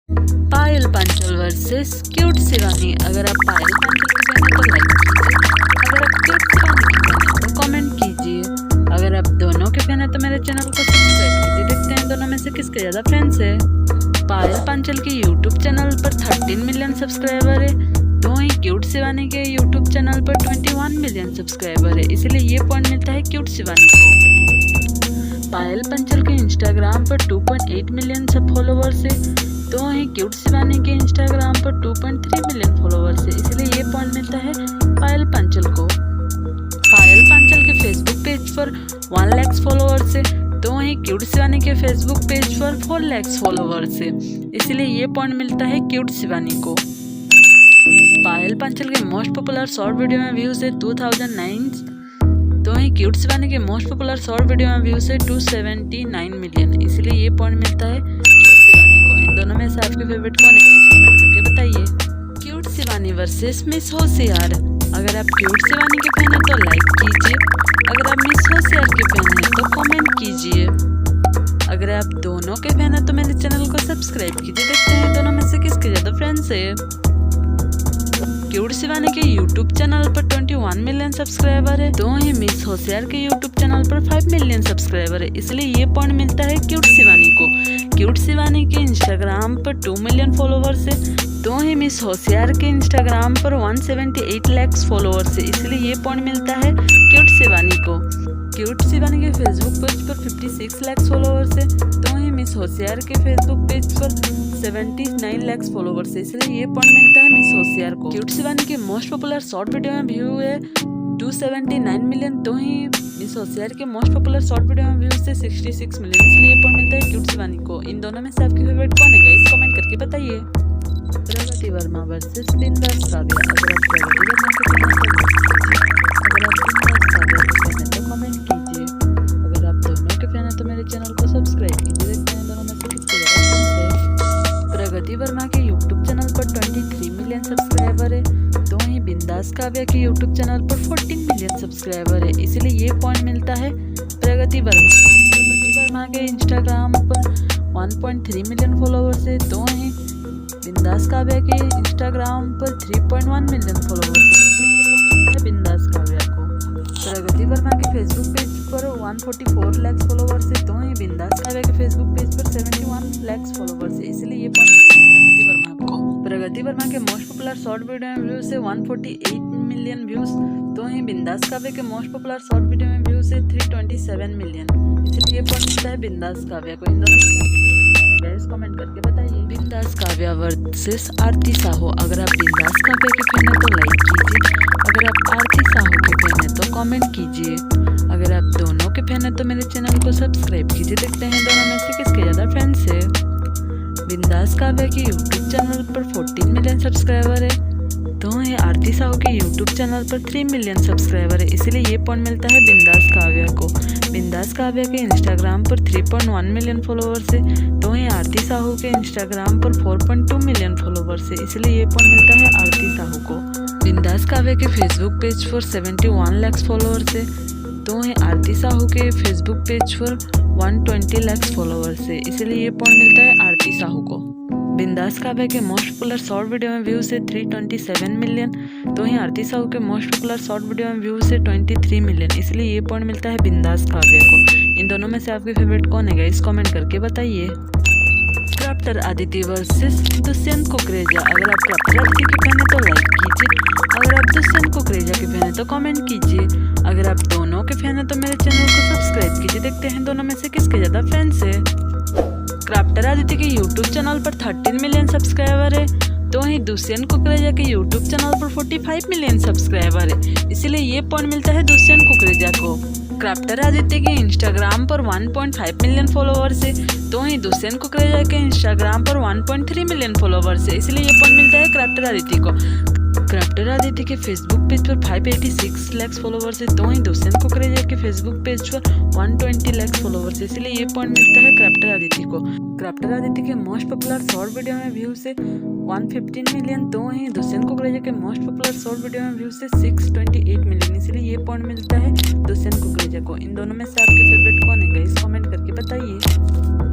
पायल Panchal versus cute Shivani. अगर आप पायल पांचल के फैन हैं तो लाइक कीजिए, अगर आप क्यूट शिवानी के फैन हैं तो कमेंट कीजिए, अगर आप दोनों के फैन हैं तो मेरे चैनल को सब्सक्राइब कीजिए। देखते हैं दोनों में से किसके ज़्यादा फ्रेंड्स है। पायल पांचल के यूट्यूब चैनल पर 13 मिलियन सब्सक्राइबर है, तो वहीं क्यूट शिवानी के यूट्यूब चैनल पर 21 मिलियन सब्सक्राइबर है, इसीलिए ये पॉइंट मिलता है क्यूट शिवानी को। पायल पांचल के इंस्टाग्राम पर 2.8 मिलियन सब फॉलोवर्स है, तो वहीं क्यूट शिवानी के इंस्टाग्राम पर 2.3 मिलियन फॉलोवर्स है, इसलिए ये पॉइंट मिलता है पायल पांचल को। पायल पांचल के फेसबुक पेज पर 1 लाख फॉलोवर्स है, तो वहीं क्यूट शिवानी के फेसबुक पेज पर 4 लाख फॉलोवर्स है, इसलिए ये पॉइंट मिलता है क्यूट शिवानी को। पायल पांचल के मोस्ट पॉपुलर शॉर्ट वीडियो में व्यूज है 2009, तो वहीं क्यूट शिवानी के मोस्ट पॉपुलर शॉर्ट वीडियो में व्यूज है 279 मिलियन, इसलिए ये पॉइंट मिलता है क्यूट शिवानी को। इन दोनों में से आपकी फेवरेट कौन है, कमेंट करके बताइए। क्यूट शिवानी वर्सेस मिस होशियार। अगर आप क्यूट शिवानी के फैन हैं तो लाइक कीजिए, अगर आप मिस होशियार के फैन हैं तो कमेंट कीजिए, अगर आप दोनों के फैन हैं तो मेरे चैनल को सब्सक्राइब कीजिए। देखते हैं दोनों में से किसके ज़्यादा फ्रेंड्स है। क्यूट शिवानी के यूट्यूब चैनल पर 21 मिलियन सब्सक्राइबर है, तो वहीं मिस होशियार के यूट्यूब चैनल पर 5 मिलियन सब्सक्राइबर है, इसलिए ये पॉइंट मिलता है क्यूट शिवानी को। क्यूट शिवानी के इंस्टाग्राम पर 2 मिलियन फॉलोवर्स है, तो वहीं मिस होशियार के इंस्टाग्राम पर 178 लाख फॉलोवर्स है, इसलिए ये पॉइंट मिलता है क्यूट शिवानी को। क्यूट शिवानी के फेसबुक पेज पर 56 लाख फॉलोवर्स है, तो वहीं मिस होशियार के फेसबुक पेज पर 79 लाख फॉलोवर्स है, इसलिए ये पॉइंट मिलता है मिस होशियार को। क्यूट शिवानी के मोस्ट पॉपुलर शॉर्ट वीडियो में व्यू है 279 मिलियन, तो ही मिस होशियार के मोस्ट पॉपुलर शॉर्ट वीडियो में व्यूज है 66 मिलियन, इसलिए ये पॉइंट मिलता है क्यूट शिवानी को। इन दोनों में से आपकी फेवरेट कौन है गाइस, कमेंट करके बताइए। प्रगति वर्मा वर्सेस बिंदास काव्या। अगर आप प्रगति वर्मा के फैन हैं तो कमेंट कीजिए, अगर आप बिंदास काव्या के फैन हैं तो कमेंट कीजिए, अगर आप दोनों के फैन हैं तो मेरे चैनल को सब्सक्राइब कीजिए। देखते हैं दोनों में से किसके ज़्यादा फ्रेंड्स है। प्रगति वर्मा के यूट्यूब चैनल पर 23 मिलियन सब्सक्राइबर है, तो वहीं बिंदास काव्या के यूट्यूब चैनल पर 14 मिलियन सब्सक्राइबर है, इसलिए ये पॉइंट मिलता है प्रगति वर्मा के इंस्टाग्राम पर 1.3 मिलियन फॉलोवर्स है, तो वहीं बिंदास काव्या के इंस्टाग्राम पर 3.1 मिलियन फॉलोवर्स है बिंदास काव्या को। प्रगति वर्मा के फेसबुक पेज पर 144 लाख फॉलोवर्स है, तो वहीं बिंदास काव्या के फेसबुक पेज पर 71 लाख फॉलोवर्स है, इसलिए ये पॉइंट प्रगति वर्मा को। प्रगति वर्मा के मोस्ट पॉपुलर शॉर्ट वीडियो में व्यूज है 148 मिलियन व्यूज, तो वहीं बिंदास काव्या के मोस्ट पॉपुलर शॉर्ट वीडियो में व्यूज है 327 मिलियन, इसलिए ये पॉइंट मिलता है बिंदास काव्या को। इन दोनों गाइस कमेंट करके बताइए। बिंदास काव्या वर्सेस आरती साहू। अगर आप बिंदास काव्या के फैन हैं तो लाइक कीजिए, अगर आप आरती साहू के फैन हैं तो कमेंट कीजिए, अगर आप दोनों के फैन हैं तो मेरे चैनल को सब्सक्राइब कीजिए। देखते हैं दोनों में से किसके ज़्यादा फ्रेंड्स है। बिंदास काव्या के यूट्यूब चैनल पर 14 मिलियन सब्सक्राइबर है, तो वहीं आरती साहू के यूट्यूब चैनल पर 3 मिलियन सब्सक्राइबर है, इसलिए ये पॉइंट मिलता है बिंदास काव्या को। बिंदास काव्या के इंस्टाग्राम पर 3.1 मिलियन फॉलोवर्स है, तो वहीं आरती साहू के इंस्टाग्राम पर 4.2 मिलियन फॉलोवर्स है, इसलिए ये पॉइंट मिलता है आरती साहू को। बिंदास काव्या के फेसबुक पेज पर 71 लाख फॉलोवर्स है, तो वहीं आरती साहू के फेसबुक पेज पर 120 लाख फॉलोवर्स है, इसलिए ये पॉइंट मिलता है आरती साहू को। बिंदास काव्या के मोस्ट पॉपुलर शॉर्ट वीडियो में व्यूज है 327 मिलियन, तो वहीं आरती साहू के मोस्ट पॉपुलर शॉर्ट वीडियो में व्यूज है 23 मिलियन, इसलिए ये पॉइंट मिलता है बिंदास काव्या को। इन दोनों में से आपकी फेवरेट कौन है गाइस, कमेंट करके बताइए। Crafter Aditya versus Dushyant Kukreja. अगर आप क्राफ्टर आदित्य के फैन हैं तो लाइक कीजिए, अगर आप दुष्यंत कुकरेजा के फैन हैं तो कमेंट कीजिए, अगर आप दोनों के फैन हैं तो मेरे चैनल को सब्सक्राइब कीजिए। देखते हैं दोनों में से किसके ज़्यादा फ्रेंड्स है। क्राफ्टर आदित्य के यूट्यूब चैनल पर 13 मिलियन सब्सक्राइबर है, तो वहीं दुष्यंत कुकरेजा के यूट्यूब चैनल पर 45 मिलियन सब्सक्राइबर है, इसीलिए ये पॉइंट मिलता है दुष्यंत कुकरेजा को। क्राफ्टर आदित्य के इंस्टाग्राम पर 1.5 मिलियन फॉलोवर्स है, तो वहीं दुष्यंत कुकरेजा के इंस्टाग्राम पर 1.3 मिलियन फॉलोवर्स है, इसलिए ये पॉइंट मिलता है क्राफ्टर आदित्य को। क्राफ्टर आदित्य के फेसबुक पेज पर 586 लाख फॉलोवर्स है, तो वहीं दुष्यंत कुकरेजा के फेसबुक पेज पर 120 लाख फॉलोवर्स है, इसलिए ये पॉइंट मिलता है क्राफ्टर आदित्य को। क्राफ्टर आदित्य के मोस्ट पॉपुलर शॉर्ट वीडियो में व्यूज है 115 मिलियन, तो वहीं दुष्यंत कुकरेजा के मोस्ट पॉपुलर शॉर्ट वीडियो में व्यूज है 628 मिलियन, इसलिए ये पॉइंट मिलता है दुष्यंत कुकरेजा को। इन दोनों में से आपके फेवरेट कौन है गाइस, कमेंट करके बताइए।